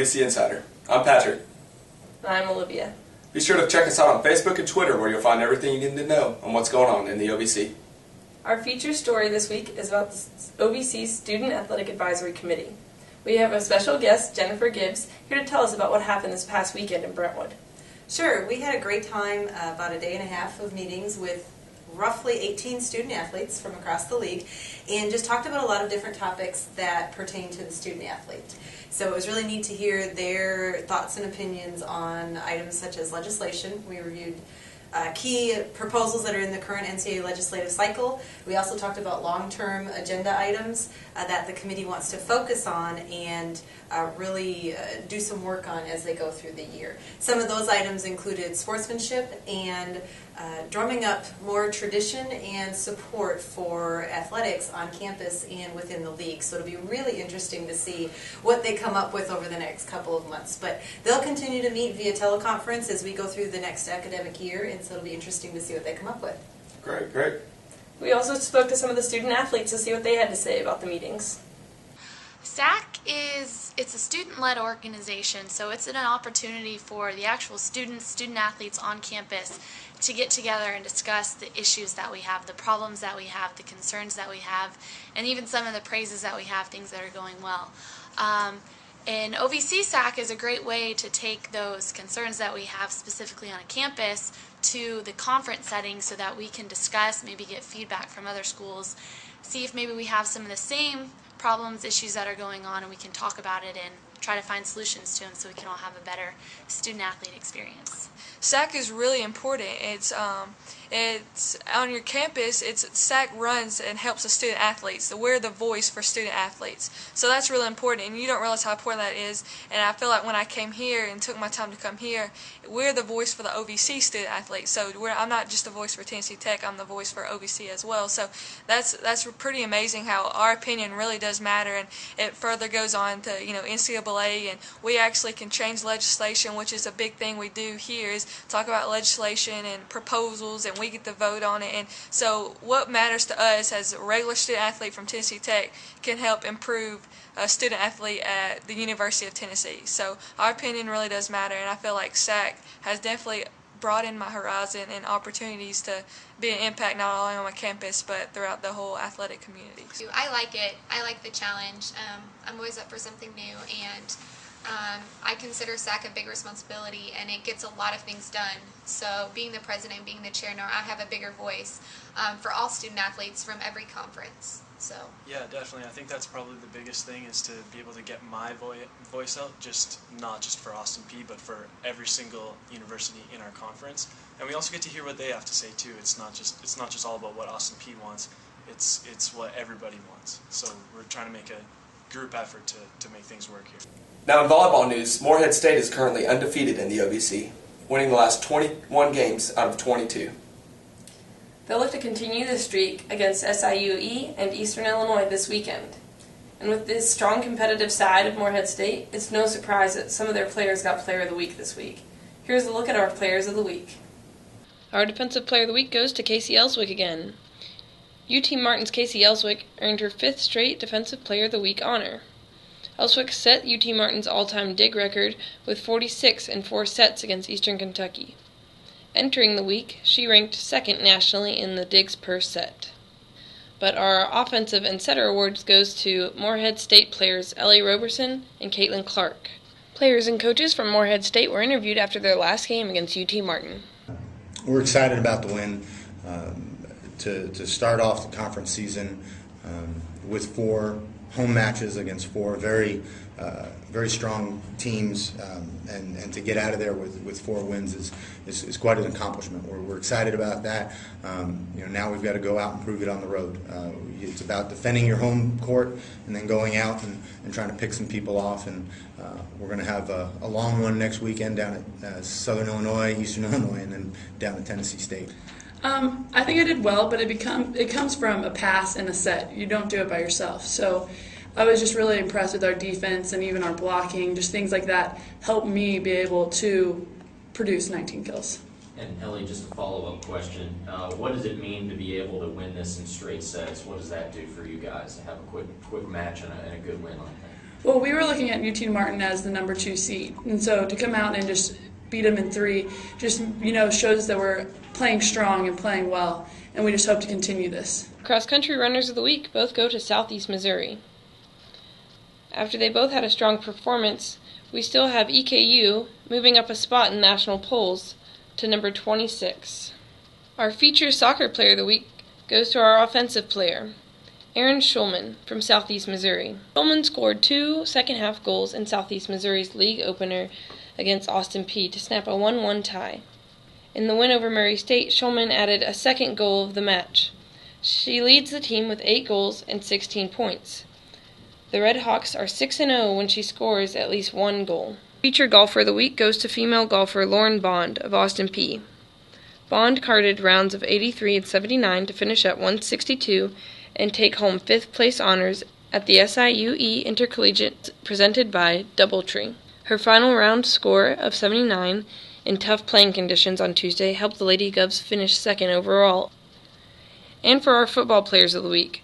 OVC Insider. I'm Patrick. And I'm Olivia. Be sure to check us out on Facebook and Twitter, where you'll find everything you need to know on what's going on in the OVC. Our feature story this week is about the OVC Student Athletic Advisory Committee. We have a special guest, Jennifer Gibbs, here to tell us about what happened this past weekend in Brentwood. Sure, we had a great time, about a day and a half of meetings with roughly 18 student athletes from across the league, and just talked about a lot of different topics that pertain to the student athlete. So it was really neat to hear their thoughts and opinions on items such as legislation. We reviewed key proposals that are in the current NCAA legislative cycle. We also talked about long-term agenda items that the committee wants to focus on and really do some work on as they go through the year. Some of those items included sportsmanship and drumming up more tradition and support for athletics on campus and within the league. So it'll be really interesting to see what they come up with over the next couple of months. But they'll continue to meet via teleconference as we go through the next academic year, and so it'll be interesting to see what they come up with. Great, great. We also spoke to some of the student athletes to see what they had to say about the meetings. SAC it's a student-led organization, so it's an opportunity for the actual students, student athletes on campus to get together and discuss the issues that we have, the problems that we have, the concerns that we have, and even some of the praises that we have, things that are going well. And OVC SAC is a great way to take those concerns that we have specifically on a campus to the conference setting so that we can discuss, maybe get feedback from other schools, see if maybe we have some of the same problems, issues that are going on, and we can talk about it and try to find solutions to them so we can all have a better student-athlete experience. SAC is really important. It's on your campus. SAC runs and helps the student athletes. So we're the voice for student athletes. So that's really important, and you don't realize how important that is. And I feel like when I came here and took my time to come here, we're the voice for the OVC student athletes. So I'm not just the voice for Tennessee Tech. I'm the voice for OVC as well. So that's pretty amazing how our opinion really does matter, and it further goes on to NCAA, and we actually can change legislation, which is a big thing we do here, is talk about legislation and proposals, and we get to vote on it. And so what matters to us as a regular student athlete from Tennessee Tech can help improve a student athlete at the University of Tennessee. So our opinion really does matter, and I feel like SAC has definitely broadened my horizon and opportunities to be an impact not only on my campus but throughout the whole athletic community. I like it. I like the challenge. I'm always up for something new, and I consider SAC a big responsibility, and it gets a lot of things done. So being the president, being the chair, now I have a bigger voice for all student athletes from every conference. So yeah, definitely. I think that's probably the biggest thing, is to be able to get my voice out, not just for Austin P, but for every single university in our conference. And we also get to hear what they have to say too. It's not just all about what Austin P wants. It's what everybody wants. So we're trying to make a group effort to make things work here. Now in volleyball news, Morehead State is currently undefeated in the OVC, winning the last 21 games out of 22. They'll look to continue the streak against SIUE and Eastern Illinois this weekend. And with this strong competitive side of Morehead State, it's no surprise that some of their players got Player of the Week this week. Here's a look at our Players of the Week. Our Defensive Player of the Week goes to Casey Ellswick again. UT Martin's Casey Ellswick earned her 5th straight Defensive Player of the Week honor. Ellswick set UT Martin's all-time dig record with 46 in 4 sets against Eastern Kentucky. Entering the week, she ranked 2nd nationally in the digs per set. But our offensive and setter awards goes to Morehead State players Ellie Roberson and Caitlin Clark. Players and coaches from Morehead State were interviewed after their last game against UT Martin. We're excited about the win, to start off the conference season with 4 home matches against 4 very strong teams, and to get out of there with 4 wins is quite an accomplishment. We're excited about that. Now we've got to go out and prove it on the road. It's about defending your home court and then going out and trying to pick some people off. And we're going to have a long one next weekend down at Southern Illinois, Eastern Illinois, and then down at Tennessee State. I think I did well, but it comes from a pass and a set. You don't do it by yourself. So I was just really impressed with our defense and even our blocking. Just things like that helped me be able to produce 19 kills. And Ellie, just a follow-up question. What does it mean to be able to win this in straight sets? What does that do for you guys to have a quick match and a good win like that? Well, we were looking at UT Martin as the number 2 seed, and so to come out and just beat them in 3 just shows that we're playing strong and playing well, and we just hope to continue this. Cross-country runners of the week both go to Southeast Missouri. After they both had a strong performance, we still have EKU moving up a spot in national polls to number 26. Our featured soccer player of the week goes to our offensive player, Aaron Schulman from Southeast Missouri. Schulman scored 2 second-half goals in Southeast Missouri's league opener against Austin Peay to snap a 1-1 tie. In the win over Murray State, Schulman added a second goal of the match. She leads the team with 8 goals and 16 points. The Red Hawks are 6-0 when she scores at least 1 goal. Featured golfer of the week goes to female golfer Lauren Bond of Austin Peay. Bond carded rounds of 83 and 79 to finish at 162 and take home 5th place honors at the SIUE Intercollegiate presented by Doubletree. Her final round score of 79 in tough playing conditions on Tuesday helped the Lady Govs finish 2nd overall. And for our football players of the week,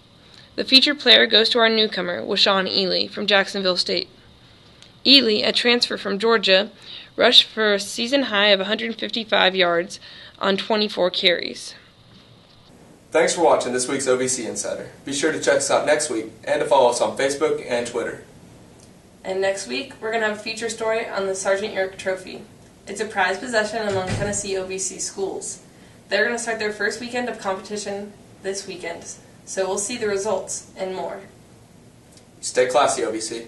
the featured player goes to our newcomer, Washawn Ely from Jacksonville State. Ely, a transfer from Georgia, rushed for a season high of 155 yards on 24 carries. Thanks for watching this week's OVC Insider. Be sure to check us out next week and to follow us on Facebook and Twitter. And next week, we're going to have a feature story on the Sergeant York Trophy. It's a prized possession among Tennessee OVC schools. They're going to start their first weekend of competition this weekend, so we'll see the results and more. Stay classy, OVC.